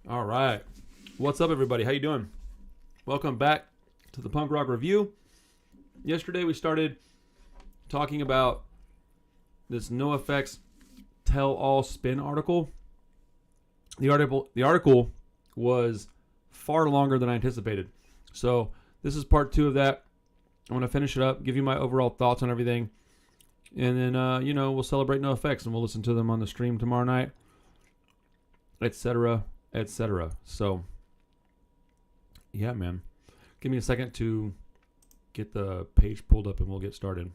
All right. What's up, everybody? How you doing? Welcome back to the Punk Rock Review. Yesterday we started talking about this NOFX tell-all spin article. The article was far longer than I anticipated. So this is part 2 of that. I'm going to finish it up, give you my overall thoughts on everything. And then, we'll celebrate NOFX and we'll listen to them on the stream tomorrow night, etc., etc. So, yeah, man. Give me a second to get the page pulled up and we'll get started.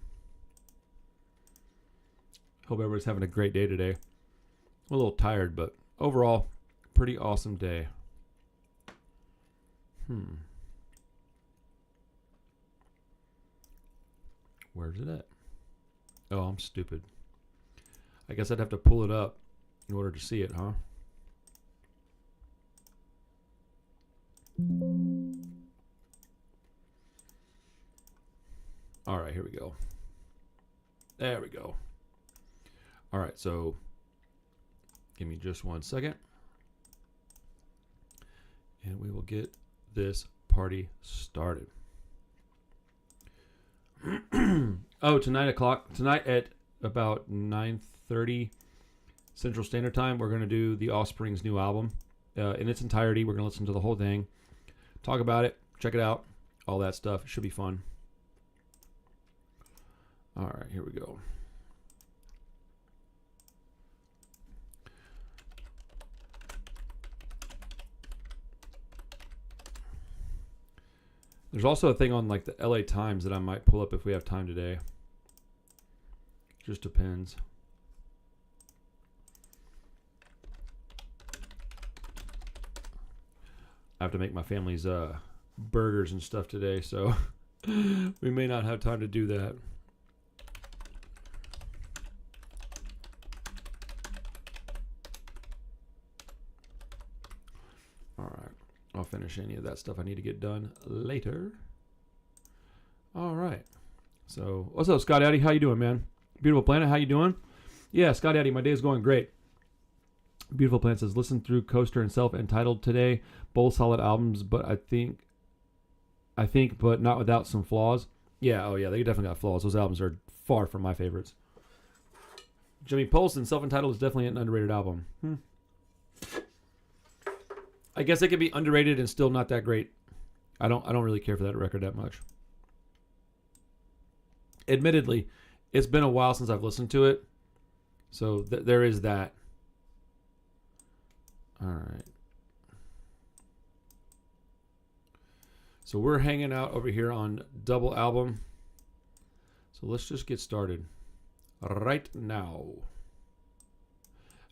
Hope everybody's having a great day today. I'm a little tired, but overall, pretty awesome day. Where's it at? Oh, I'm stupid. I guess I'd have to pull it up in order to see it, huh? All right, here we go. There we go. All right, so give me just 1 second. And we will get this party started. Oh, tonight at about 9:30 Central Standard Time, we're going to do the Offspring's new album in its entirety. We're going to listen to the whole thing, talk about it, check it out, all that stuff. It should be fun. All right, here we go. There's also a thing on like the LA Times that I might pull up if we have time today. Just depends. I have to make my family's burgers and stuff today, so we may not have time to do that. All right. I'll finish any of that stuff I need to get done later. All right. So, what's up, Scott Addy? How you doing, man? Beautiful Planet, how you doing? Yeah, Scott Addy, my day is going great. Beautiful Planet says, listen through Coaster and Self-Entitled today. Both solid albums, but I think, but not without some flaws. Yeah, oh yeah, they definitely got flaws. Those albums are far from my favorites. Jimmy Polson, Self-Entitled is definitely an underrated album. I guess it could be underrated and still not that great. I don't really care for that record that much. Admittedly, it's been a while since I've listened to it. So there is that. All right. So we're hanging out over here on Double Album. So let's just get started right now.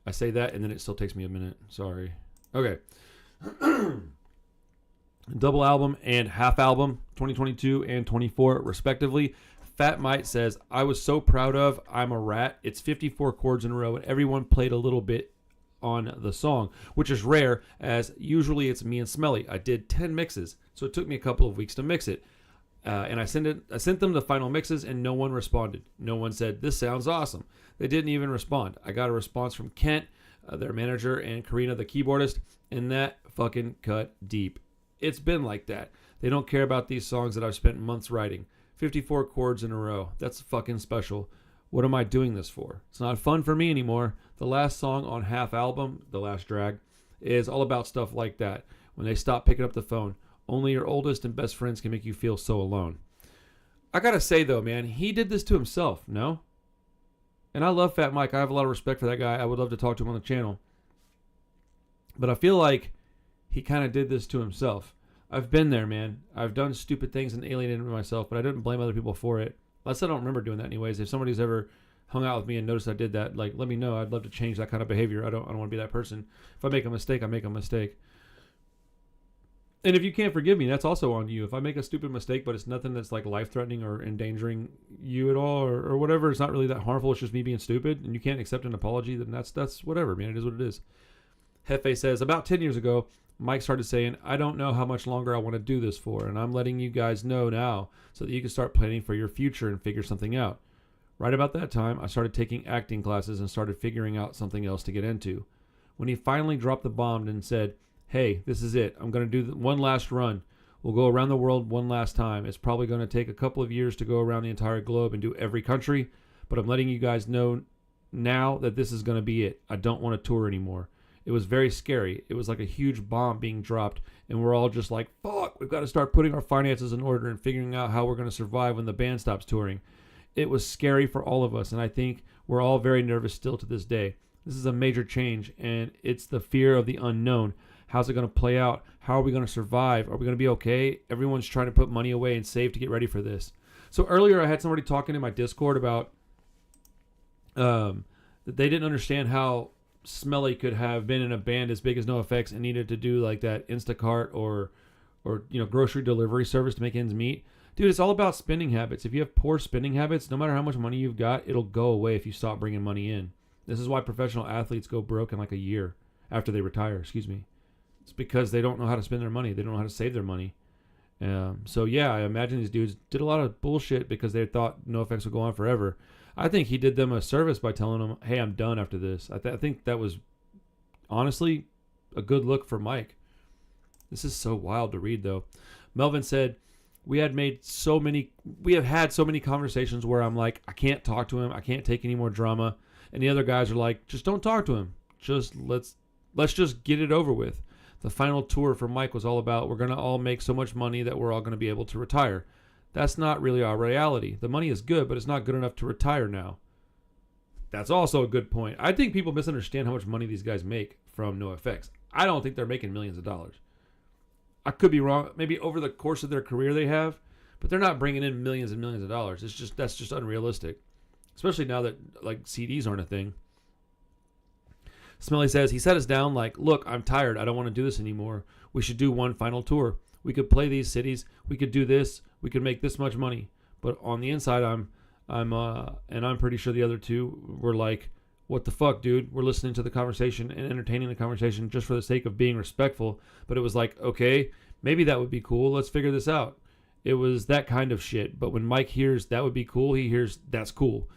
I say that and then it still takes me a minute. Sorry. Okay. Double album and half album, 2022 and 24 respectively. Fat Mite says, I was so proud of I'm a Rat. It's 54 chords in a row and everyone played a little bit on the song, which is rare as usually it's me and Smelly. I did 10 mixes, so it took me a couple of weeks to mix it. And I sent them the final mixes and no one responded. No one said, this sounds awesome. They didn't even respond. I got a response from Kent, their manager, and Karina, the keyboardist, and that fucking cut deep. It's been like that. They don't care about these songs that I've spent months writing. 54 chords in a row. That's fucking special. What am I doing this for? It's not fun for me anymore. The last song on half album, The Last Drag, is all about stuff like that. When they stop picking up the phone. Only your oldest and best friends can make you feel so alone. I gotta say though, man, he did this to himself, no? And I love Fat Mike. I have a lot of respect for that guy. I would love to talk to him on the channel. But I feel like he kind of did this to himself. I've been there, man. I've done stupid things and alienated myself, but I didn't blame other people for it. Unless I don't remember doing that anyways. If somebody's ever hung out with me and noticed I did that, like, let me know. I'd love to change that kind of behavior. I don't want to be that person. If I make a mistake, I make a mistake. And if you can't forgive me, that's also on you. If I make a stupid mistake, but it's nothing that's like life-threatening or endangering you at all or whatever, it's not really that harmful. It's just me being stupid, and you can't accept an apology, then that's whatever, man. It is what it is. Hefe says, about 10 years ago, Mike started saying, I don't know how much longer I want to do this for, and I'm letting you guys know now so that you can start planning for your future and figure something out. Right about that time, I started taking acting classes and started figuring out something else to get into. When he finally dropped the bomb and said, hey, this is it. I'm going to do one last run. We'll go around the world one last time. It's probably going to take a couple of years to go around the entire globe and do every country, but I'm letting you guys know now that this is going to be it. I don't want to tour anymore. It was very scary. It was like a huge bomb being dropped, and we're all just like, fuck, we've got to start putting our finances in order and figuring out how we're going to survive when the band stops touring. It was scary for all of us, and I think we're all very nervous still to this day. This is a major change, and it's the fear of the unknown. How's it going to play out? How are we going to survive? Are we going to be okay? Everyone's trying to put money away and save to get ready for this. So earlier I had somebody talking in my Discord about that they didn't understand how Smelly could have been in a band as big as NOFX and needed to do like that Instacart or grocery delivery service to make ends meet. Dude, it's all about spending habits. If you have poor spending habits, no matter how much money you've got, it'll go away if you stop bringing money in. This is why professional athletes go broke in like a year after they retire. It's because they don't know how to spend their money. They don't know how to save their money. So yeah, I imagine these dudes did a lot of bullshit because they thought NOFX would go on forever. I think he did them a service by telling them, hey, I'm done after this. I think that was honestly a good look for Mike. This is so wild to read, though. Melvin said, we have had so many conversations where I'm like, I can't talk to him. I can't take any more drama. And the other guys are like, just don't talk to him. Just let's just get it over with. The final tour for Mike was all about, we're going to all make so much money that we're all going to be able to retire. That's not really our reality. The money is good, but it's not good enough to retire now. That's also a good point. I think people misunderstand how much money these guys make from NOFX. I don't think they're making millions of dollars. I could be wrong. Maybe over the course of their career they have, but they're not bringing in millions and millions of dollars. That's just unrealistic, especially now that like CDs aren't a thing. Smelly says, he sat us down like, look, I'm tired. I don't want to do this anymore. We should do one final tour. We could play these cities. We could do this. We could make this much money. But on the inside, I'm pretty sure the other two were like, what the fuck, dude? We're listening to the conversation and entertaining the conversation just for the sake of being respectful. But it was like, okay, maybe that would be cool. Let's figure this out. It was that kind of shit. But when Mike hears that would be cool, he hears that's cool.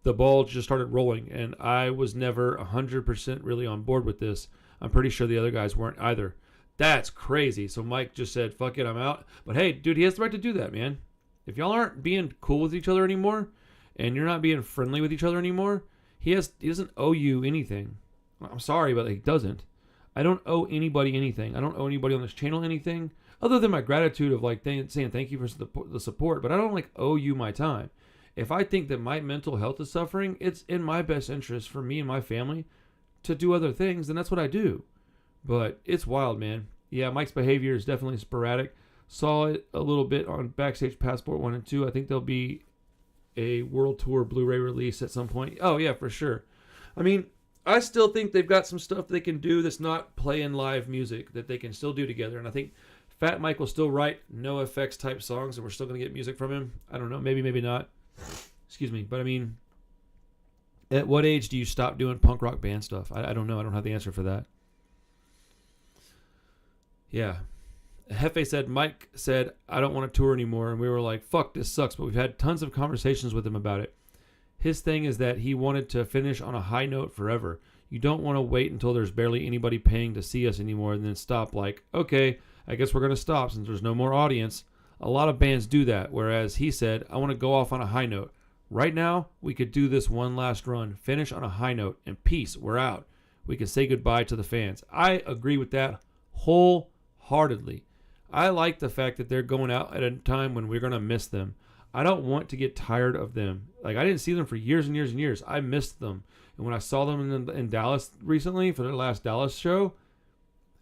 The ball just started rolling, and I was never 100% really on board with this. I'm pretty sure the other guys weren't either. That's crazy. So Mike just said, fuck it, I'm out. But hey, dude, he has the right to do that, man. If y'all aren't being cool with each other anymore, and you're not being friendly with each other anymore, he doesn't owe you anything. I'm sorry, but he doesn't. I don't owe anybody anything. I don't owe anybody on this channel anything, other than my gratitude of like saying thank you for the support, but I don't like owe you my time. If I think that my mental health is suffering, it's in my best interest for me and my family to do other things, then that's what I do. But it's wild, man. Yeah, Mike's behavior is definitely sporadic. Saw it a little bit on Backstage Passport 1 and 2. I think there'll be a World Tour Blu-ray release at some point. Oh, yeah, for sure. I mean, I still think they've got some stuff they can do that's not playing live music that they can still do together. And I think Fat Mike will still write NOFX type songs and we're still going to get music from him. I don't know. Maybe, maybe not. Excuse me. But I mean, at what age do you stop doing punk rock band stuff? I don't know. I don't have the answer for that. Yeah. Hefe said, Mike said, I don't want to tour anymore. And we were like, fuck, this sucks. But we've had tons of conversations with him about it. His thing is that he wanted to finish on a high note forever. You don't want to wait until there's barely anybody paying to see us anymore and then stop like, okay, I guess we're going to stop since there's no more audience. A lot of bands do that. Whereas he said, I want to go off on a high note. Right now, we could do this one last run, finish on a high note, and peace, we're out. We can say goodbye to the fans. I agree with that wholeheartedly. I like the fact that they're going out at a time when we're going to miss them. I don't want to get tired of them. Like, I didn't see them for years and years and years. I missed them. And when I saw them in Dallas recently for their last Dallas show,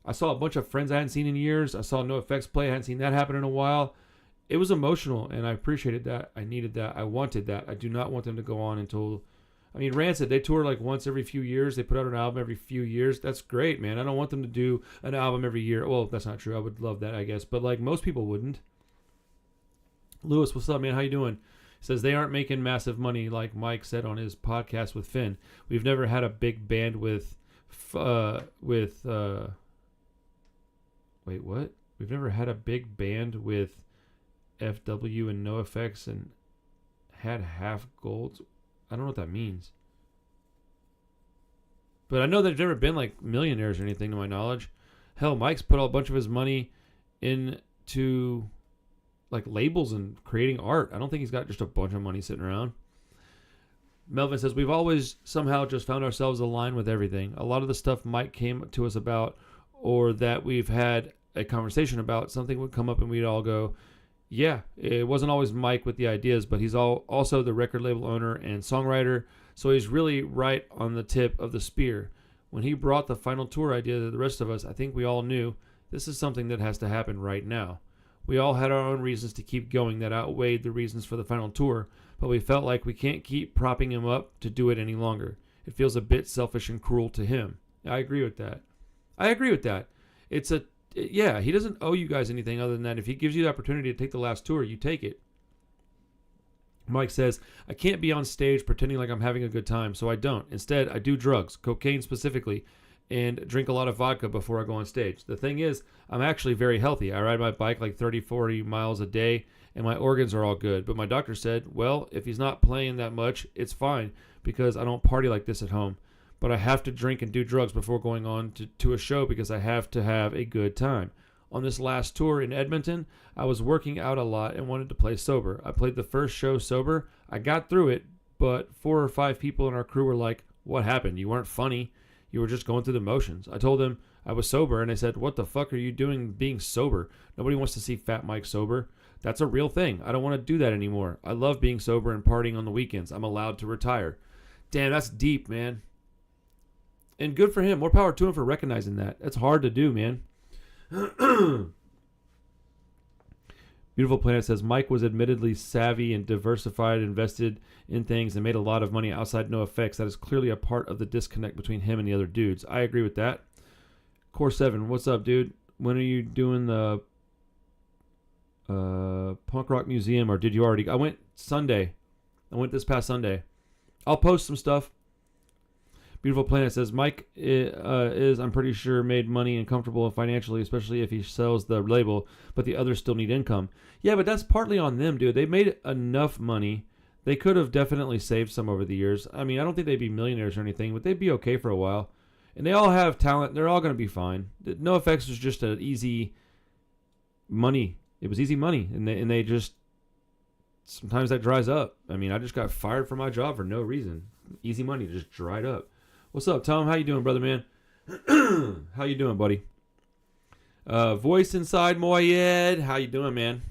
I saw a bunch of friends I hadn't seen in years. I saw NOFX play. I hadn't seen that happen in a while. It was emotional, and I appreciated that. I needed that. I wanted that. I do not want them to go on until... I mean, Rancid, they tour like once every few years. They put out an album every few years. That's great, man. I don't want them to do an album every year. Well, that's not true. I would love that, I guess. But like most people wouldn't. Lewis, what's up, man? How you doing? He says they aren't making massive money like Mike said on his podcast with Finn. We've never had a big band with wait, what? We've never had a big band with FW and NOFX and had half golds. I don't know what that means. But I know they've never been like millionaires or anything to my knowledge. Hell, Mike's put a bunch of his money into like labels and creating art. I don't think he's got just a bunch of money sitting around. Melvin says, we've always somehow just found ourselves aligned with everything. A lot of the stuff Mike came to us about, or that we've had a conversation about, something would come up and we'd all go, yeah, it wasn't always Mike with the ideas, but he's also the record label owner and songwriter, so he's really right on the tip of the spear. When he brought the final tour idea to the rest of us, I think we all knew this is something that has to happen right now. We all had our own reasons to keep going that outweighed the reasons for the final tour, but we felt like we can't keep propping him up to do it any longer. It feels a bit selfish and cruel to him. I agree with that. Yeah, he doesn't owe you guys anything other than that. If he gives you the opportunity to take the last tour, you take it. Mike says, I can't be on stage pretending like I'm having a good time, so I don't. Instead, I do drugs, cocaine specifically, and drink a lot of vodka before I go on stage. The thing is, I'm actually very healthy. I ride my bike like 30, 40 miles a day, and my organs are all good. But my doctor said, well, if he's not playing that much, it's fine, because I don't party like this at home. But I have to drink and do drugs before going on to a show because I have to have a good time. On this last tour in Edmonton, I was working out a lot and wanted to play sober. I played the first show sober. I got through it, but 4 or 5 people in our crew were like, what happened? You weren't funny. You were just going through the motions. I told them I was sober, and they said, what the fuck are you doing being sober? Nobody wants to see Fat Mike sober. That's a real thing. I don't want to do that anymore. I love being sober and partying on the weekends. I'm allowed to retire. Damn, that's deep, man. And good for him. More power to him for recognizing that. That's hard to do, man. Beautiful Planet says, Mike was admittedly savvy and diversified, invested in things, and made a lot of money outside NOFX. That is clearly a part of the disconnect between him and the other dudes. I agree with that. Core 7, what's up, dude? When are you doing the Punk Rock Museum, or did you already? I went Sunday. I went this past Sunday. I'll post some stuff. Beautiful Planet says, Mike is, I'm pretty sure, made money and comfortable financially, especially if he sells the label, but the others still need income. Yeah, but that's partly on them, dude. They made enough money. They could have definitely saved some over the years. I mean, I don't think they'd be millionaires or anything, but they'd be okay for a while. And they all have talent. They're all going to be fine. NOFX was just an easy money. It was easy money, and they just, sometimes that dries up. I mean, I just got fired from my job for no reason. Easy money just dried up. What's up, Tom? How you doing, brother, man? How you doing, buddy? Voice inside Moyed. How you doing, man?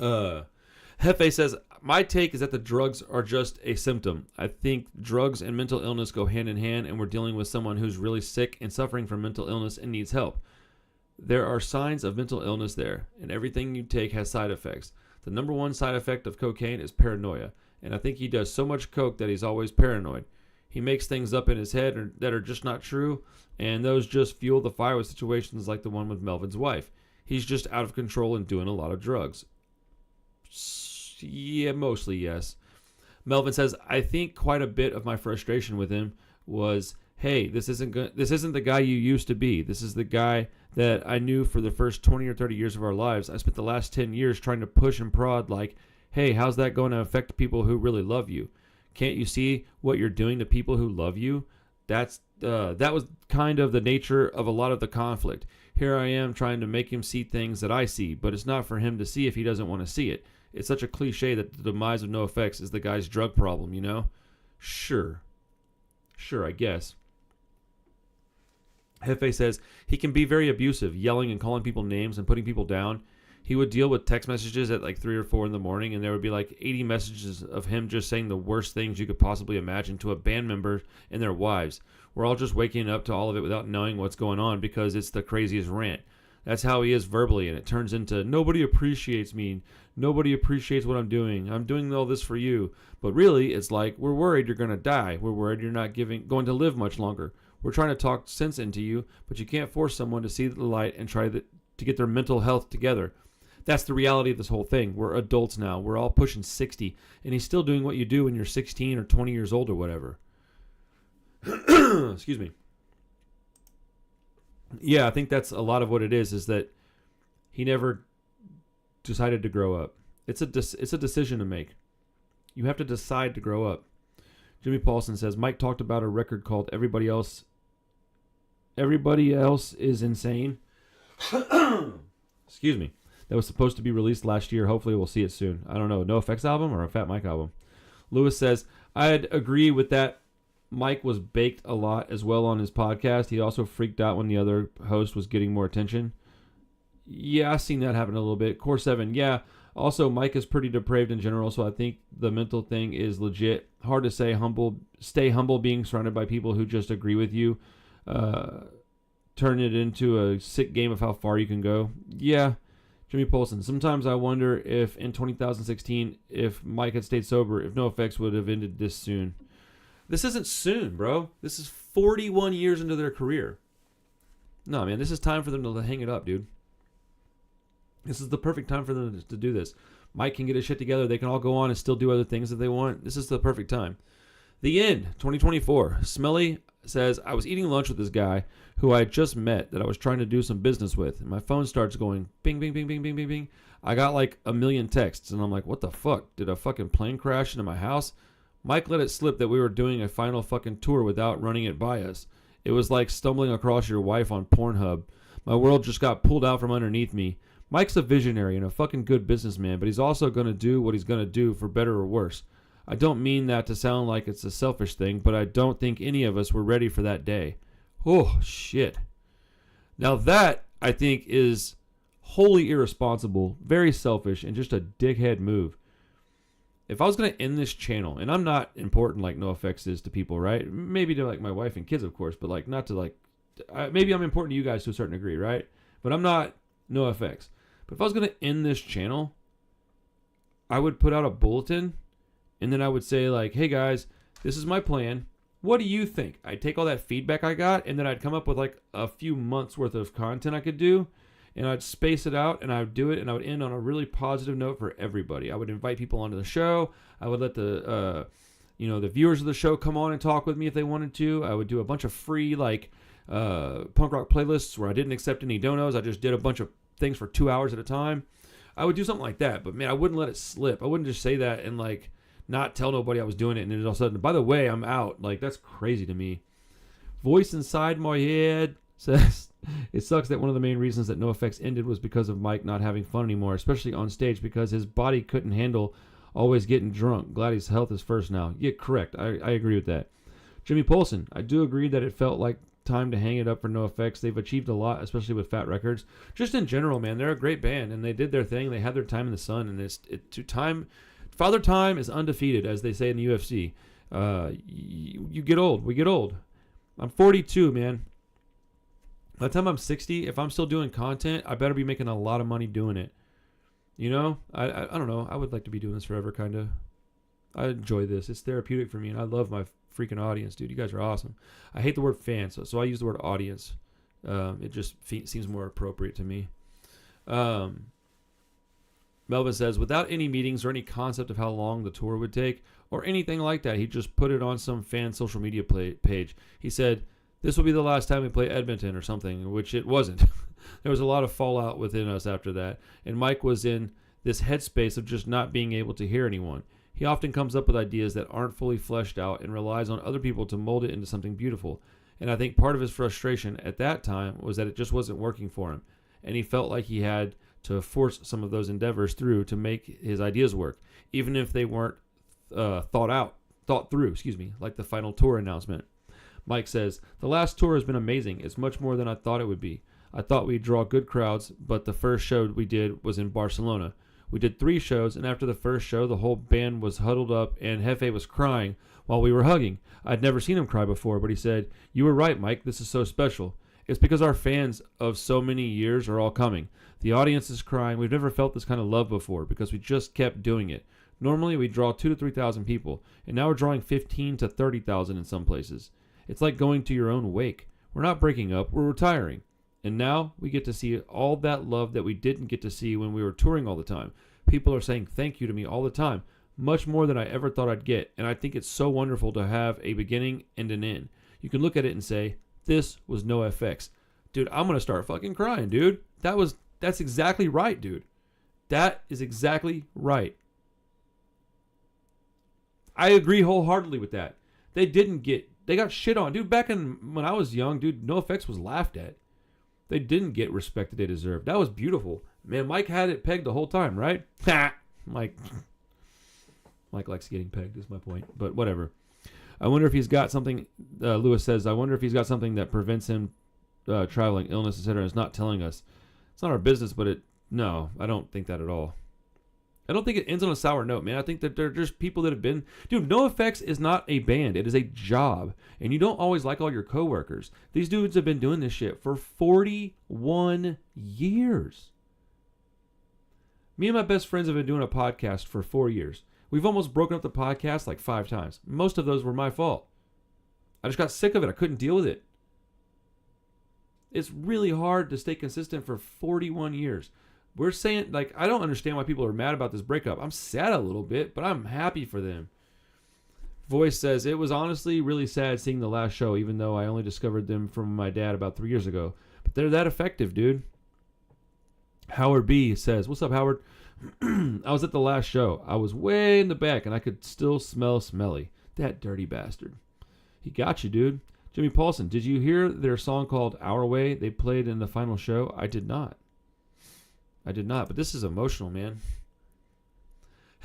Hefe says, my take is that the drugs are just a symptom. I think drugs and mental illness go hand in hand, and we're dealing with someone who's really sick and suffering from mental illness and needs help. There are signs of mental illness there, and everything you take has side effects. The number one side effect of cocaine is paranoia, and I think he does so much coke that he's always paranoid. He makes things up in his head that are just not true, and those just fuel the fire with situations like the one with Melvin's wife. He's just out of control and doing a lot of drugs. Yeah, mostly yes. Melvin says, I think quite a bit of my frustration with him was, hey, this isn't the guy you used to be. This is the guy that I knew for the first 20 or 30 years of our lives. I spent the last 10 years trying to push and prod like, hey, how's that going to affect people who really love you? Can't you see what you're doing to people who love you? That was kind of the nature of a lot of the conflict. Here I am trying to make him see things that I see, but it's not for him to see if he doesn't want to see it. It's such a cliche that the demise of NOFX is the guy's drug problem, you know? Sure, I guess. Hefe says, he can be very abusive, yelling and calling people names and putting people down. He would deal with text messages at like 3 or 4 in the morning, and there would be like 80 messages of him just saying the worst things you could possibly imagine to a band member and their wives. We're all just waking up to all of it without knowing what's going on because it's the craziest rant. That's how he is verbally, and it turns into, nobody appreciates me. Nobody appreciates what I'm doing. I'm doing all this for you. But really, it's like, we're worried you're going to die. We're worried you're not going to live much longer. We're trying to talk sense into you, but you can't force someone to see the light and try to get their mental health together. That's the reality of this whole thing. We're adults now. We're all pushing 60, and he's still doing what you do when you're 16 or 20 years old or whatever. Excuse me. Yeah, I think that's a lot of what it is that he never decided to grow up. It's a decision to make. You have to decide to grow up. Jimmy Paulson says, Mike talked about a record called Everybody Else everybody else is insane. Excuse me. That was supposed to be released last year. Hopefully we'll see it soon. I don't know. NOFX album or a Fat Mike album? Lewis says, I'd agree with that. Mike was baked a lot as well on his podcast. He also freaked out when the other host was getting more attention. Yeah, I've seen that happen a little bit. Core 7, yeah. Also, Mike is pretty depraved in general, so I think the mental thing is legit. Hard to say stay humble being surrounded by people who just agree with you. Turn it into a sick game of how far you can go. Yeah, Jimmy Polson. Sometimes I wonder if in 2016, if Mike had stayed sober, if NOFX would have ended this soon. This isn't soon, bro. This is 41 years into their career. No, man, this is time for them to hang it up, dude. This is the perfect time for them to do this. Mike can get his shit together. They can all go on and still do other things that they want. This is the perfect time. The end, 2024. Smelly says, I was eating lunch with this guy who I had just met that I was trying to do some business with. And my phone starts going bing, bing, bing, bing, bing, bing, bing. I got like a million texts. And I'm like, what the fuck? Did a fucking plane crash into my house? Mike let it slip that we were doing a final fucking tour without running it by us. It was like stumbling across your wife on Pornhub. My world just got pulled out from underneath me. Mike's a visionary and a fucking good businessman, but he's also going to do what he's going to do for better or worse. I don't mean that to sound like it's a selfish thing, but I don't think any of us were ready for that day. Oh, shit. Now that, I think, is wholly irresponsible, very selfish, and just a dickhead move. If I was going to end this channel, and I'm not important like NOFX is to people, right? Maybe to like my wife and kids, of course, but like not to like, maybe I'm important to you guys to a certain degree, right? But I'm not NOFX. But if I was going to end this channel, I would put out a bulletin, and then I would say like, hey guys, this is my plan. What do you think? I'd take all that feedback I got, and then I'd come up with like a few months worth of content I could do, and I'd space it out, and I would do it, and I would end on a really positive note for everybody. I would invite people onto the show. I would let the viewers of the show come on and talk with me if they wanted to. I would do a bunch of free like punk rock playlists where I didn't accept any donos. I just did a bunch of things for 2 hours at a time. I would do something like that, but man, I wouldn't let it slip. I wouldn't just say that and like not tell nobody I was doing it, and then all of a sudden, by the way, I'm out. Like, that's crazy to me. Voice inside my head says, it sucks that one of the main reasons that NOFX ended was because of Mike not having fun anymore, especially on stage, because his body couldn't handle always getting drunk. Glad his health is first now. Yeah, correct. I agree with that. Jimmy Polson, I do agree that it felt like time to hang it up for NOFX. They've achieved a lot, especially with Fat Records. Just in general, man, they're a great band, and they did their thing. They had their time in the sun, and Father Time is undefeated, as they say in the UFC. You get old. We get old. I'm 42, man. By the time I'm 60, if I'm still doing content, I better be making a lot of money doing it. You know? I don't know. I would like to be doing this forever, kind of. I enjoy this. It's therapeutic for me, and I love my freaking audience, dude. You guys are awesome. I hate the word fan, so I use the word audience. It just seems more appropriate to me. Melvin says, without any meetings or any concept of how long the tour would take or anything like that, he just put it on some fan social media page. He said, this will be the last time we play Edmonton or something, which it wasn't. There was a lot of fallout within us after that, and Mike was in this headspace of just not being able to hear anyone. He often comes up with ideas that aren't fully fleshed out and relies on other people to mold it into something beautiful. And I think part of his frustration at that time was that it just wasn't working for him, and he felt like he had to force some of those endeavors through to make his ideas work, even if they weren't thought through, like the final tour announcement. Mike says, the last tour has been amazing. It's much more than I thought it would be. I thought we'd draw good crowds, but the first show we did was in Barcelona. We did 3 shows, and after the first show, the whole band was huddled up, and Jefe was crying while we were hugging. I'd never seen him cry before, but he said, you were right, Mike. This is so special. It's because our fans of so many years are all coming. The audience is crying. We've never felt this kind of love before because we just kept doing it. Normally, we draw 2,000 to 3,000 people, and now we're drawing 15,000 to 30,000 in some places. It's like going to your own wake. We're not breaking up. We're retiring. And now we get to see all that love that we didn't get to see when we were touring all the time. People are saying thank you to me all the time, much more than I ever thought I'd get. And I think it's so wonderful to have a beginning and an end. You can look at it and say, this was NOFX. Dude, I'm going to start fucking crying, dude. That's exactly right, dude. That is exactly right. I agree wholeheartedly with that. They didn't get They got shit on. Dude, back when I was young, dude, NOFX was laughed at. They didn't get respect that they deserved. That was beautiful. Man, Mike had it pegged the whole time, right? Mike likes getting pegged is my point. But whatever. I wonder if he's got something, Lewis says, I wonder if he's got something that prevents him traveling, illness, etc. It's not telling us. It's not our business, but no, I don't think that at all. I don't think it ends on a sour note, man. I think that they're just people that have been... Dude, NOFX is not a band. It is a job. And you don't always like all your coworkers. These dudes have been doing this shit for 41 years. Me and my best friends have been doing a podcast for 4 years. We've almost broken up the podcast like 5 times. Most of those were my fault. I just got sick of it. I couldn't deal with it. It's really hard to stay consistent for 41 years. We're saying, like, I don't understand why people are mad about this breakup. I'm sad a little bit, but I'm happy for them. Voice says, it was honestly really sad seeing the last show, even though I only discovered them from my dad about 3 years ago. But they're that effective, dude. Howard B says, what's up, Howard? I was at the last show. I was way in the back, and I could still smell Smelly. That dirty bastard. He got you, dude. Jimmy Paulson, did you hear their song called Our Way they played in the final show? I did not, but this is emotional, man.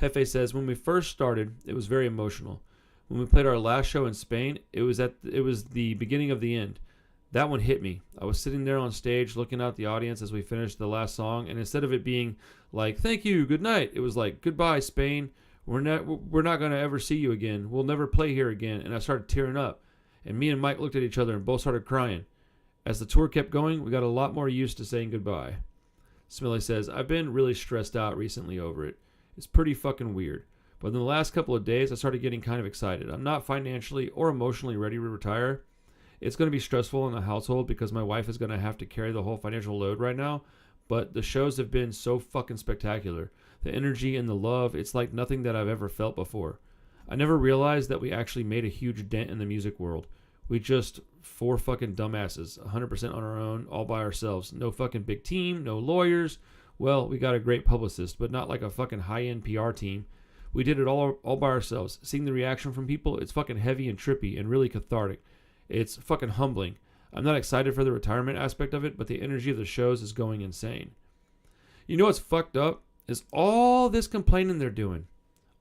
Hefe says, when we first started, it was very emotional. When we played our last show in Spain, it was the beginning of the end. That one hit me. I was sitting there on stage looking out the audience as we finished the last song, and instead of it being like, thank you, good night, it was like, goodbye, Spain. We're not going to ever see you again. We'll never play here again. And I started tearing up. And me and Mike looked at each other and both started crying. As the tour kept going, we got a lot more used to saying goodbye. Smelly says, I've been really stressed out recently over it. It's pretty fucking weird. But in the last couple of days, I started getting kind of excited. I'm not financially or emotionally ready to retire. It's going to be stressful in the household because my wife is going to have to carry the whole financial load right now. But the shows have been so fucking spectacular. The energy and the love, it's like nothing that I've ever felt before. I never realized that we actually made a huge dent in the music world. We just 4 fucking dumbasses, 100% on our own, all by ourselves. No fucking big team, no lawyers. Well, we got a great publicist, but not like a fucking high-end PR team. We did it all by ourselves. Seeing the reaction from people, it's fucking heavy and trippy and really cathartic. It's fucking humbling. I'm not excited for the retirement aspect of it, but the energy of the shows is going insane. You know what's fucked up? Is all this complaining they're doing.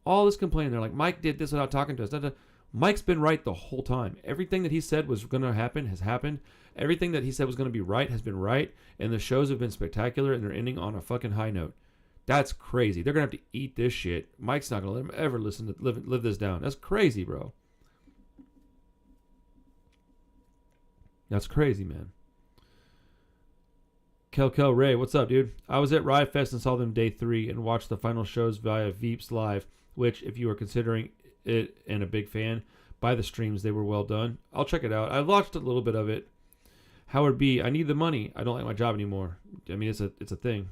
All this complaining. They're like, Mike did this without talking to us. Mike's been right the whole time. Everything that he said was going to happen has happened. Everything that he said was going to be right has been right. And the shows have been spectacular, and they're ending on a fucking high note. That's crazy. They're going to have to eat this shit. Mike's not going to let them ever live this down. That's crazy, bro. That's crazy, man. Kel Ray, what's up, dude? I was at Riot Fest and saw them day 3 and watched the final shows via Veeps Live, which, if you are considering it and a big fan, buy the streams. They were well done. I'll check it out. I watched a little bit of it. Howard B, I need the money. I don't like my job anymore. I mean, it's a thing.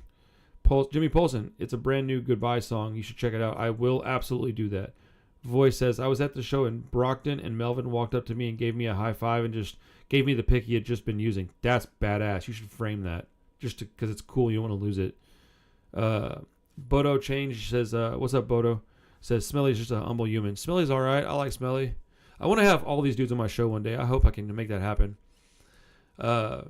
Jimmy Polson, it's a brand new goodbye song. You should check it out. I will absolutely do that. Voice says, I was at the show in Brockton, and Melvin walked up to me and gave me a high five and just gave me the pick he had just been using. That's badass. You should frame that. Just because it's cool. You don't want to lose it. Bodo Change says, what's up, Bodo? Says, Smelly's just a humble human. Smelly's all right. I like Smelly. I want to have all these dudes on my show one day. I hope I can make that happen. Fat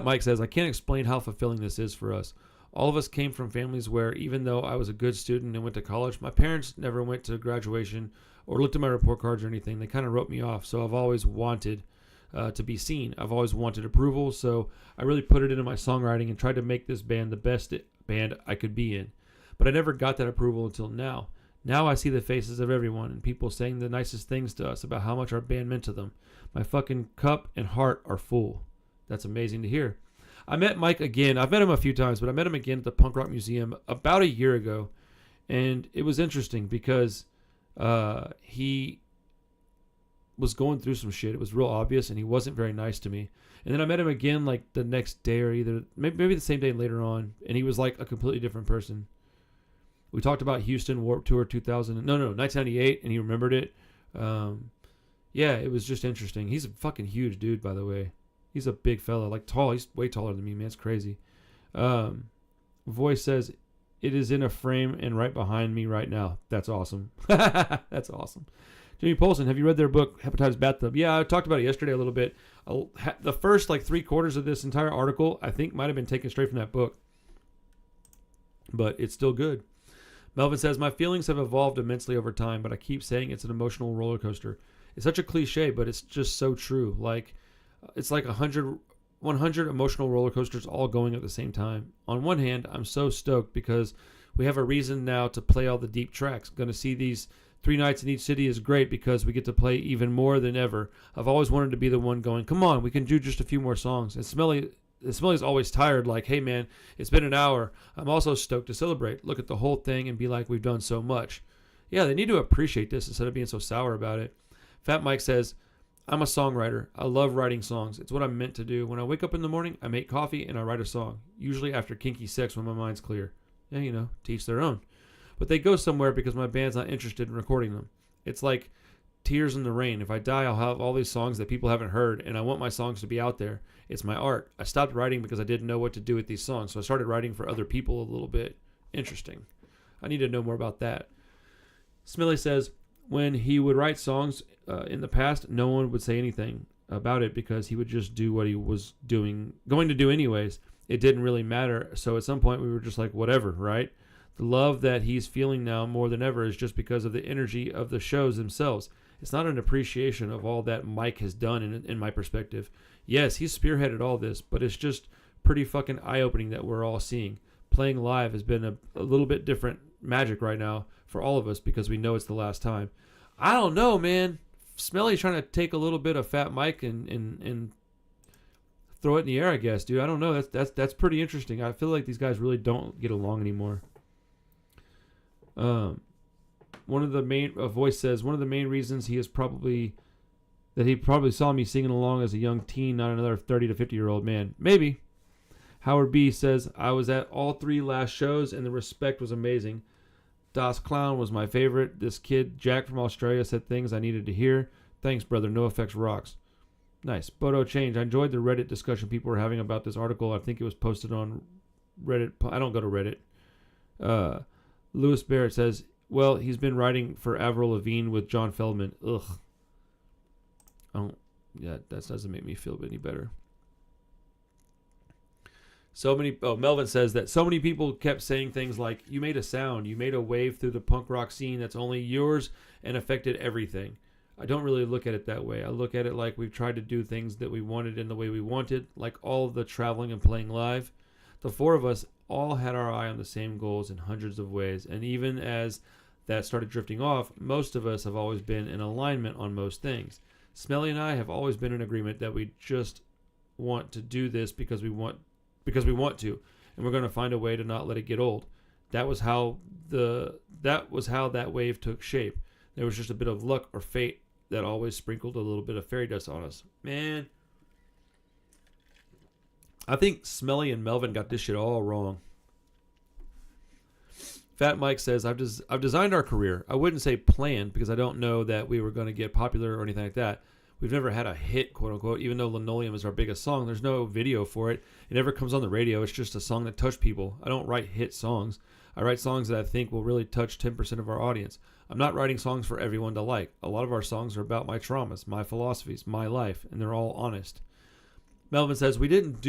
Mike says, I can't explain how fulfilling this is for us. All of us came from families where, even though I was a good student and went to college, my parents never went to graduation or looked at my report cards or anything. They kind of wrote me off. So I've always wanted to be seen. I've always wanted approval. So I really put it into my songwriting and tried to make this band the best band I could be in. But I never got that approval until now. Now I see the faces of everyone and people saying the nicest things to us about how much our band meant to them. My fucking cup and heart are full. That's amazing to hear. I met Mike again. I've met him a few times, but I met him again at the Punk Rock Museum about a year ago. And it was interesting because he was going through some shit. It was real obvious, and he wasn't very nice to me. And then I met him again like the next day or either maybe the same day later on, and he was like a completely different person. We talked about Houston Warped Tour 1998, and he remembered it. Yeah, it was just interesting. He's a fucking huge dude, by the way. He's a big fella, like tall. He's way taller than me, man. It's crazy. Voice says, It is in a frame and right behind me right now. That's awesome. That's awesome. Jimmy Polson, have you read their book, Hepatitis Bathtub? Yeah, I talked about it yesterday a little bit. The first like 3/4 of this entire article, I think, might have been taken straight from that book. But it's still good. Melvin says, my feelings have evolved immensely over time, but I keep saying it's an emotional roller coaster. It's such a cliche, but it's just so true. Like, it's like 100 emotional roller coasters all going at the same time. On one hand, I'm so stoked because we have a reason now to play all the deep tracks. Going to see these 3 nights in each city is great because we get to play even more than ever. I've always wanted to be the one going, come on, we can do just a few more songs. And Smelly's always tired, like, hey man, it's been an hour. I'm also stoked to celebrate. Look at the whole thing and be like, we've done so much. Yeah, they need to appreciate this instead of being so sour about it. Fat Mike says, I'm a songwriter. I love writing songs. It's what I'm meant to do. When I wake up in the morning, I make coffee and I write a song, usually after kinky sex when my mind's clear. Yeah, you know, to each their own. But they go somewhere because my band's not interested in recording them. It's like Tears in the Rain. If I die, I'll have all these songs that people haven't heard, and I want my songs to be out there. It's my art. I stopped writing because I didn't know what to do with these songs, so I started writing for other people a little bit. Interesting. I need to know more about that. Smiley says, when he would write songs in the past, no one would say anything about it because he would just do what he was going to do anyways. It didn't really matter, so at some point we were just like, whatever, right? The love that he's feeling now more than ever is just because of the energy of the shows themselves. It's not an appreciation of all that Mike has done in my perspective. Yes, he's spearheaded all this, but it's just pretty fucking eye-opening that we're all seeing. Playing live has been a little bit different magic right now for all of us because we know it's the last time. I don't know, man. Smelly's trying to take a little bit of Fat Mike and throw it in the air, I guess, dude. I don't know. That's pretty interesting. I feel like these guys really don't get along anymore. A voice says one of the main reasons he probably saw me singing along as a young teen, not another 30 to 50-year-old man. Maybe. Howard B says, I was at all 3 last shows and the respect was amazing. Das Clown was my favorite. This kid, Jack from Australia, said things I needed to hear. Thanks, brother. NOFX rocks. Nice. Bodo Change. I enjoyed the Reddit discussion people were having about this article. I think it was posted on Reddit. I don't go to Reddit. Lewis Barrett says, well, he's been writing for Avril Lavigne with John Feldman. Ugh. Yeah, that doesn't make me feel any better. Melvin says that so many people kept saying things like, you made a sound, you made a wave through the punk rock scene that's only yours and affected everything. I don't really look at it that way. I look at it like we've tried to do things that we wanted in the way we wanted, like all of the traveling and playing live. The 4 of us all had our eye on the same goals in hundreds of ways, and even as that started drifting off, most of us have always been in alignment on most things. Smelly and I have always been in agreement that we just want to do this because we want to, and we're going to find a way to not let it get old. That was how that wave took shape. There was just a bit of luck or fate that always sprinkled a little bit of fairy dust on us. Man, I think Smelly and Melvin got this shit all wrong. Fat Mike says, I've designed our career. I wouldn't say planned because I don't know that we were going to get popular or anything like that. We've never had a hit, quote unquote, even though Linoleum is our biggest song. There's no video for it. It never comes on the radio. It's just a song that touched people. I don't write hit songs. I write songs that I think will really touch 10% of our audience. I'm not writing songs for everyone to like. A lot of our songs are about my traumas, my philosophies, my life, and they're all honest. Melvin says, we didn't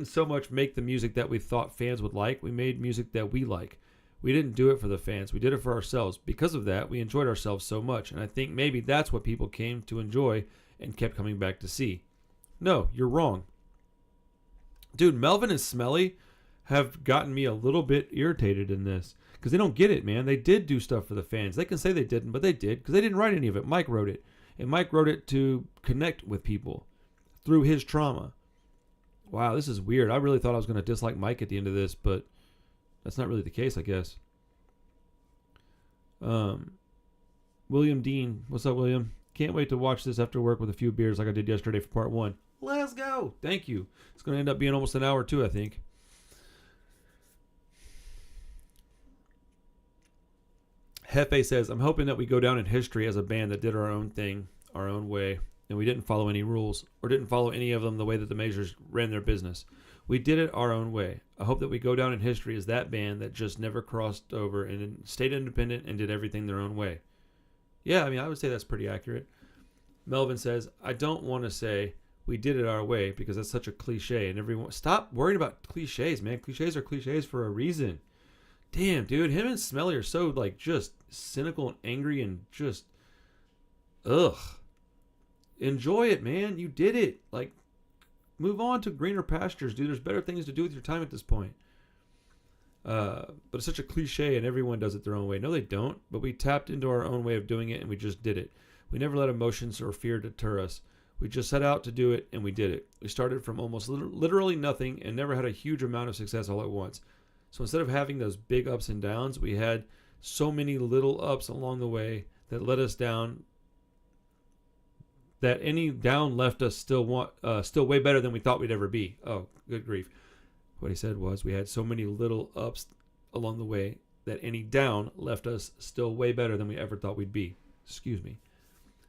so much make the music that we thought fans would like. We made music that we like. We didn't do it for the fans. We did it for ourselves. Because of that, we enjoyed ourselves so much. And I think maybe that's what people came to enjoy and kept coming back to see. No, you're wrong. Dude, Melvin and Smelly have gotten me a little bit irritated in this. Because they don't get it, man. They did do stuff for the fans. They can say they didn't, but they did. Because they didn't write any of it. Mike wrote it. And Mike wrote it to connect with people through his trauma. Wow, this is weird. I really thought I was going to dislike Mike at the end of this, but that's not really the case, I guess. William Dean. What's up, William? Can't wait to watch this after work with a few beers like I did yesterday for part 1. Let's go. Thank you. It's going to end up being almost an hour, too, I think. Hefe says, I'm hoping that we go down in history as a band that did our own thing, our own way, and we didn't follow any rules, or didn't follow any of them the way that the Majors ran their business. We did it our own way. I hope that we go down in history as that band that just never crossed over and stayed independent and did everything their own way. Yeah, I mean, I would say that's pretty accurate. Melvin says, I don't want to say we did it our way because that's such a cliche. And everyone, stop worrying about cliches, man. Cliches are cliches for a reason. Damn, dude, him and Smelly are so, like, just cynical and angry and just, ugh. Enjoy it, man. You did it. Like, move on to greener pastures, dude. There's better things to do with your time at this point. But it's such a cliche and everyone does it their own way. No, they don't. But we tapped into our own way of doing it and we just did it. We never let emotions or fear deter us. We just set out to do it and we did it. We started from almost literally nothing and never had a huge amount of success all at once. So instead of having those big ups and downs, we had so many little ups along the way that led us down, that any down left us still way better than we thought we'd ever be. Oh, good grief. What he said was we had so many little ups along the way that any down left us still way better than we ever thought we'd be. Excuse me.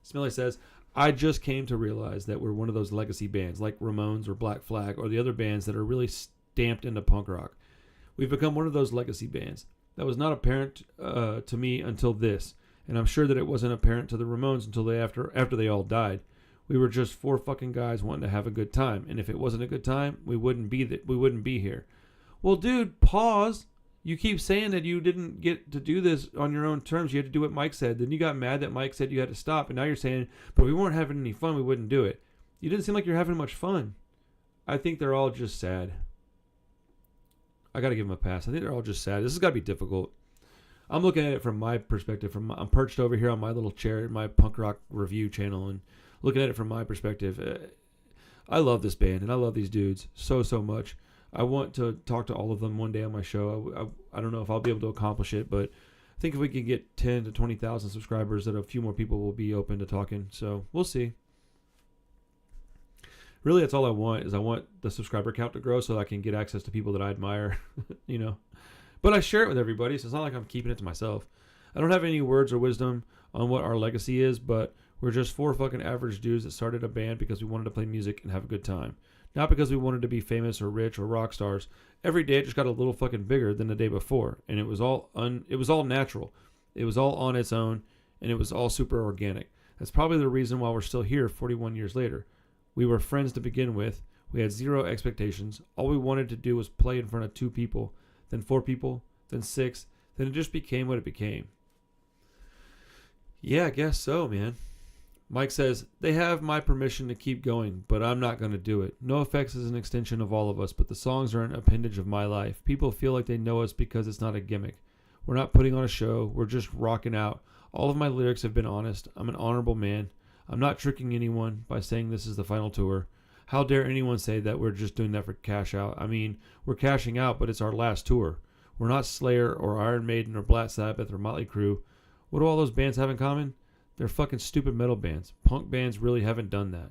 Smelly says, I just came to realize that we're one of those legacy bands like Ramones or Black Flag or the other bands that are really stamped into punk rock. We've become one of those legacy bands. That was not apparent to me until this, and I'm sure that it wasn't apparent to the Ramones until after they all died. We were just four fucking guys wanting to have a good time, and if it wasn't a good time, we wouldn't be here. Well, dude, pause. You keep saying that you didn't get to do this on your own terms. You had to do what Mike said. Then you got mad that Mike said you had to stop, and now you're saying, but we weren't having any fun. We wouldn't do it. You didn't seem like you're having much fun. I think they're all just sad. I got to give them a pass. I think they're all just sad. This has got to be difficult. I'm looking at it from my perspective. I'm perched over here on my little chair at my punk rock review channel and looking at it from my perspective. I love this band and I love these dudes so much. I want to talk to all of them one day on my show. I don't know if I'll be able to accomplish it, but I think if we can get 10 to 20,000 subscribers, that a few more people will be open to talking. So we'll see. Really, that's all I want is I want the subscriber count to grow so I can get access to people that I admire, you know. But I share it with everybody, so it's not like I'm keeping it to myself. I don't have any words or wisdom on what our legacy is, but we're just four fucking average dudes that started a band because we wanted to play music and have a good time. Not because we wanted to be famous or rich or rock stars. Every day it just got a little fucking bigger than the day before, and it was all natural. It was all on its own, and it was all super organic. That's probably the reason why we're still here 41 years later. We were friends to begin with. We had zero expectations. All we wanted to do was play in front of 2 people, then 4 people, then 6. Then it just became what it became. Yeah, I guess so, man. Mike says, they have my permission to keep going, but I'm not going to do it. NOFX is an extension of all of us, but the songs are an appendage of my life. People feel like they know us because it's not a gimmick. We're not putting on a show. We're just rocking out. All of my lyrics have been honest. I'm an honorable man. I'm not tricking anyone by saying this is the final tour. How dare anyone say that we're just doing that for cash out? I mean, we're cashing out, but it's our last tour. We're not Slayer or Iron Maiden or Black Sabbath or Motley Crue. What do all those bands have in common? They're fucking stupid metal bands. Punk bands really haven't done that.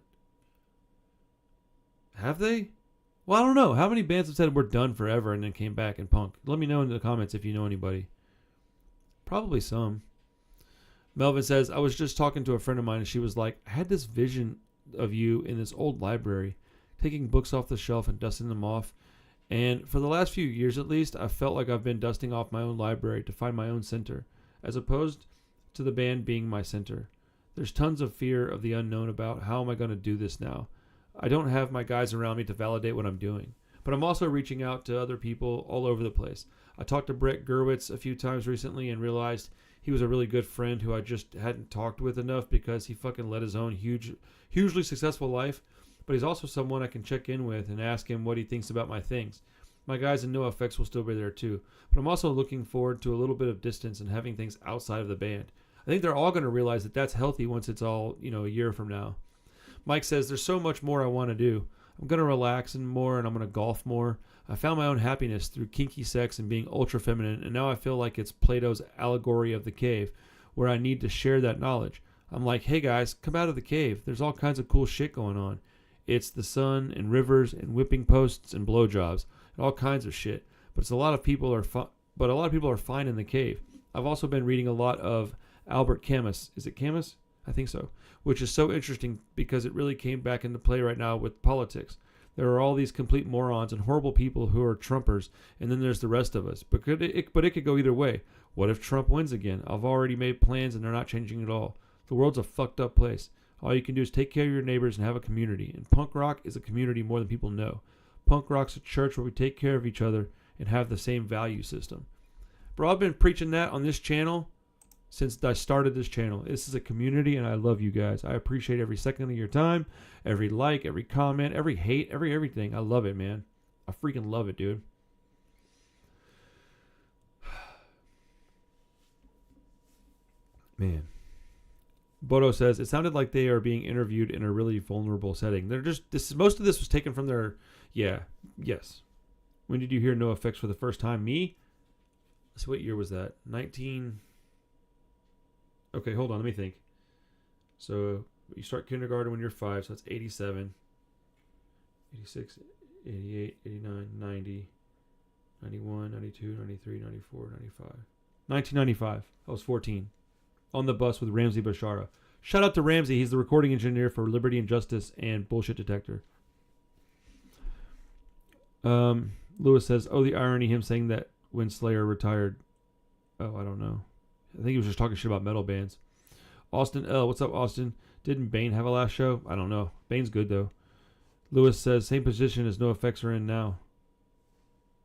Have they? Well, I don't know. How many bands have said we're done forever and then came back in punk? Let me know in the comments if you know anybody. Probably some. Melvin says, I was just talking to a friend of mine and she was like, I had this vision of you in this old library, taking books off the shelf and dusting them off. And for the last few years at least, I felt like I've been dusting off my own library to find my own center, as opposed to the band being my center. There's tons of fear of the unknown about how am I going to do this now. I don't have my guys around me to validate what I'm doing. But I'm also reaching out to other people all over the place. I talked to Brett Gurwitz a few times recently and realized he was a really good friend who I just hadn't talked with enough because he fucking led his own hugely successful life. But he's also someone I can check in with and ask him what he thinks about my things. My guys in NOFX will still be there too. But I'm also looking forward to a little bit of distance and having things outside of the band. I think they're all going to realize that that's healthy once it's all, a year from now. Mike says, there's so much more I want to do. I'm going to relax and I'm going to golf more. I found my own happiness through kinky sex and being ultra feminine, and now I feel like it's Plato's allegory of the cave, where I need to share that knowledge. I'm like, hey guys, come out of the cave. There's all kinds of cool shit going on. It's the sun and rivers and whipping posts and blowjobs and all kinds of shit. But a lot of people are fine in the cave. I've also been reading a lot of Albert Camus. Is it Camus? I think so. Which is so interesting because it really came back into play right now with politics. There are all these complete morons and horrible people who are Trumpers, and then there's the rest of us. But it could go either way. What if Trump wins again? I've already made plans, and they're not changing at all. The world's a fucked up place. All you can do is take care of your neighbors and have a community. And punk rock is a community more than people know. Punk rock's a church where we take care of each other and have the same value system. Bro, I've been preaching that on this channel since I started this channel. This is a community, and I love you guys. I appreciate every second of your time, every like, every comment, every hate, everything. I love it, man. I freaking love it, dude. Man. Bodo says, it sounded like they are being interviewed in a really vulnerable setting. Most of this was taken from their, yes. When did you hear NOFX for the first time? Me? Let's see, what year was that? Okay, hold on, let me think. So, you start kindergarten when you're 5, so that's 87, 86, 88, 89, 90, 91, 92, 93, 94, 95. 1995. I was 14. On the bus with Ramsey Bashara. Shout out to Ramsey. He's the recording engineer for Liberty and Justice and Bullshit Detector. Lewis says, oh, the irony, him saying that when Slayer retired. Oh, I don't know. I think he was just talking shit about metal bands. Austin L. What's up, Austin? Didn't Bane have a last show? I don't know. Bane's good, though. Lewis says, same position as NOFX are in now.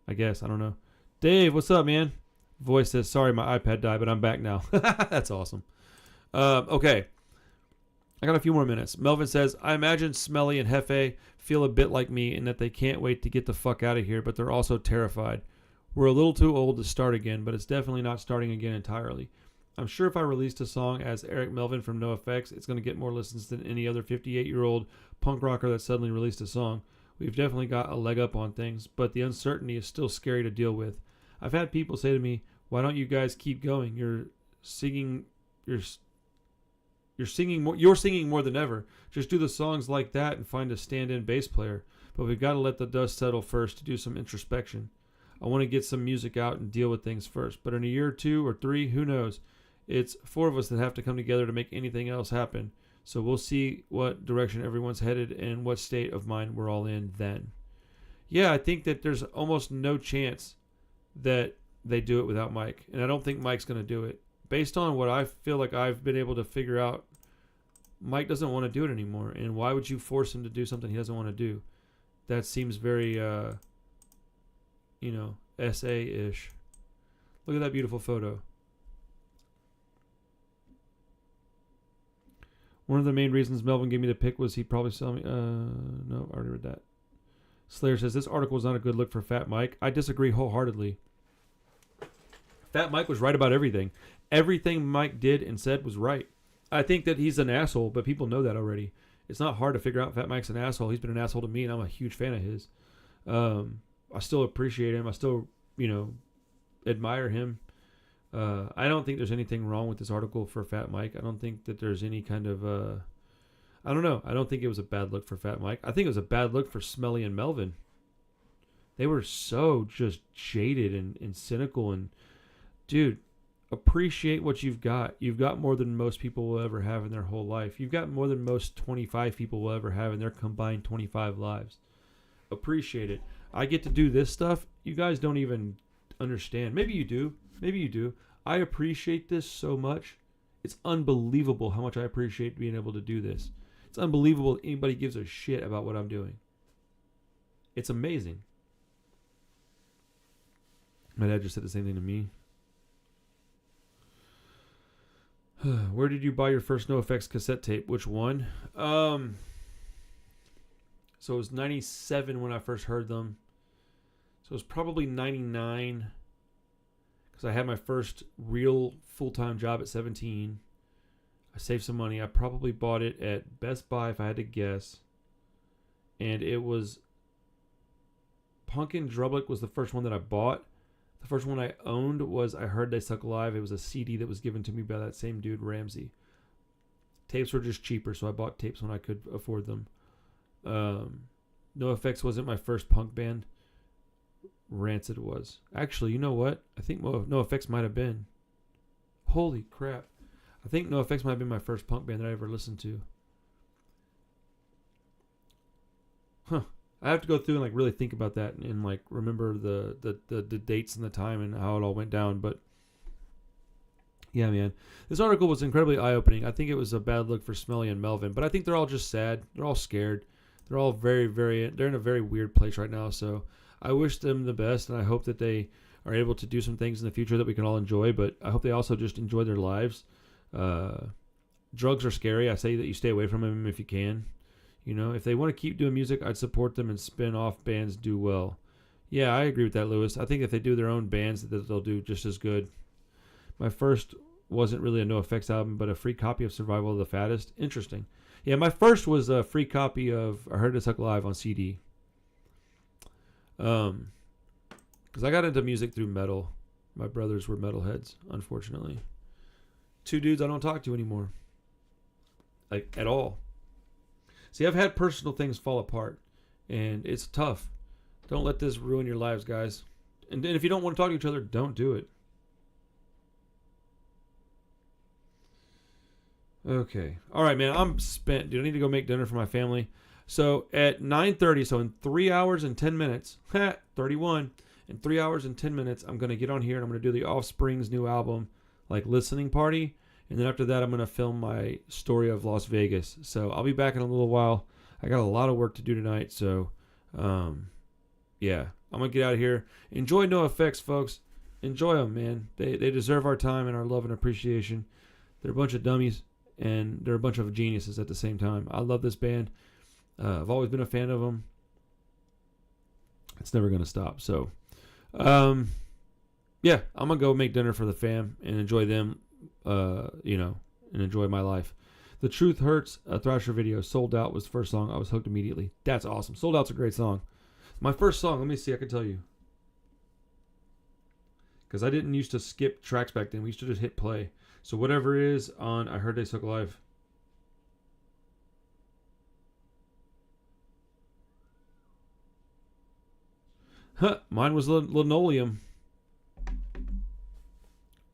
I guess. I don't know. Dave, what's up, man? Voice says, sorry, my iPad died, but I'm back now. That's awesome. Okay. I got a few more minutes. Melvin says, I imagine Smelly and Hefe feel a bit like me in that they can't wait to get the fuck out of here, but they're also terrified. We're a little too old to start again, but it's definitely not starting again entirely. I'm sure if I released a song as Eric Melvin from NOFX, it's going to get more listens than any other 58-year-old punk rocker that suddenly released a song. We've definitely got a leg up on things, but the uncertainty is still scary to deal with. I've had people say to me, why don't you guys keep going? You're singing more than ever. Just do the songs like that and find a stand-in bass player. But we've got to let the dust settle first to do some introspection. I want to get some music out and deal with things first. But in a year or 2 or 3, who knows? It's 4 of us that have to come together to make anything else happen. So we'll see what direction everyone's headed and what state of mind we're all in then. Yeah, I think that there's almost no chance that they do it without Mike. And I don't think Mike's going to do it. Based on what I feel like I've been able to figure out, Mike doesn't want to do it anymore. And why would you force him to do something he doesn't want to do? That seems very... SA-ish. Look at that beautiful photo. One of the main reasons Melvin gave me the pick was he probably saw me. No, I already read that. Slayer says, this article is not a good look for Fat Mike. I disagree wholeheartedly. Fat Mike was right about everything. Everything Mike did and said was right. I think that he's an asshole, but people know that already. It's not hard to figure out Fat Mike's an asshole. He's been an asshole to me, and I'm a huge fan of his. I still appreciate him. I still, admire him. I don't think there's anything wrong with this article for Fat Mike. I don't think that there's any kind of, I don't know. I don't think it was a bad look for Fat Mike. I think it was a bad look for Smelly and Melvin. They were so just jaded and cynical. And, dude, appreciate what you've got. You've got more than most people will ever have in their whole life. You've got more than most 25 people will ever have in their combined 25 lives. Appreciate it. I get to do this stuff. You guys don't even understand. Maybe you do. Maybe you do. I appreciate this so much. It's unbelievable how much I appreciate being able to do this. It's unbelievable that anybody gives a shit about what I'm doing. It's amazing. My dad just said the same thing to me. Where did you buy your first NOFX cassette tape? Which one? So it was 97 when I first heard them. So it was probably 99 because I had my first real full-time job at 17. I saved some money. I probably bought it at Best Buy if I had to guess. And it was Punkin' Drublic was the first one that I bought. The first one I owned was I Heard They Suck Live. It was a CD that was given to me by that same dude, Ramsey. Tapes were just cheaper, so I bought tapes when I could afford them. NOFX wasn't my first punk band. Rancid was. Actually, you know what? I think NOFX might have been. Holy crap. I think NOFX might have been my first punk band that I ever listened to. Huh. I have to go through and like really think about that and like remember the dates and the time and how it all went down. But yeah, man, this article was incredibly eye-opening. I think it was a bad look for Smelly and Melvin, but I think they're all just sad. They're all scared. They're all they're in a very weird place right now. So I wish them the best, and I hope that they are able to do some things in the future that we can all enjoy. But I hope they also just enjoy their lives. Drugs are scary. I say that you stay away from them if you can. You know, if they want to keep doing music, I'd support them and spin off bands do well. Yeah, I agree with that, Lewis. I think if they do their own bands, that they'll do just as good. My first wasn't really a NOFX album, but a free copy of Survival of the Fattest. Interesting. Yeah, my first was a free copy of I Heard It Suck Live on CD. Because I got into music through metal. My brothers were metalheads, unfortunately. Two dudes I don't talk to anymore. Like, at all. See, I've had personal things fall apart, and it's tough. Don't let this ruin your lives, guys. And if you don't want to talk to each other, don't do it. Okay. All right, man. I'm spent. Dude, I need to go make dinner for my family. So at 9:30, so in 3 hours and 10 minutes, 31, in 3 hours and 10 minutes, I'm going to get on here and I'm going to do the Offspring's new album, like, listening party. And then after that, I'm going to film my story of Las Vegas. So I'll be back in a little while. I got a lot of work to do tonight. So, yeah, I'm going to get out of here. Enjoy NOFX, folks. Enjoy them, man. They deserve our time and our love and appreciation. They're a bunch of dummies. And they're a bunch of geniuses at the same time. I love this band. I've always been a fan of them. It's never going to stop. So, yeah, I'm going to go make dinner for the fam and enjoy them, and enjoy my life. The Truth Hurts, a Thrasher video, Sold Out was the first song. I was hooked immediately. That's awesome. Sold Out's a great song. My first song, let me see, I can tell you. Because I didn't used to skip tracks back then. We used to just hit play. So whatever is on I Heard They Suck Live. Mine was Linoleum.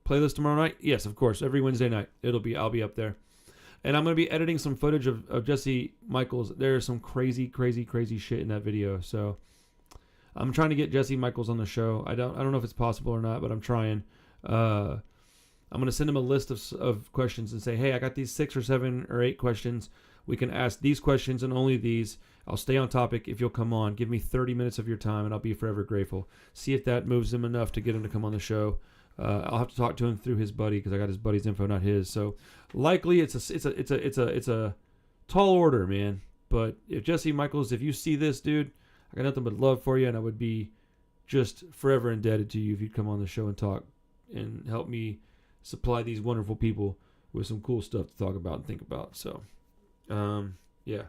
Playlist tomorrow night? Yes, of course. Every Wednesday night. I'll be up there. And I'm going to be editing some footage of Jesse Michaels. There's some crazy, crazy, crazy shit in that video. So I'm trying to get Jesse Michaels on the show. I don't know if it's possible or not, but I'm trying. I'm going to send him a list of questions and say, hey, I got these 6 or 7 or 8 questions. We can ask these questions and only these. I'll stay on topic if you'll come on. Give me 30 minutes of your time, and I'll be forever grateful. See if that moves him enough to get him to come on the show. I'll have to talk to him through his buddy because I got his buddy's info, not his. So likely it's a tall order, man. But if Jesse Michaels, if you see this, dude, I got nothing but love for you, and I would be just forever indebted to you if you'd come on the show and talk and help me supply these wonderful people with some cool stuff to talk about and think about. So, yeah.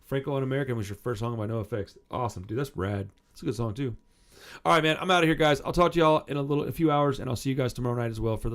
Franco Un-American was your first song by NOFX. Awesome, dude. That's rad. It's a good song, too. All right, man. I'm out of here, guys. I'll talk to y'all in a few hours, and I'll see you guys tomorrow night as well for the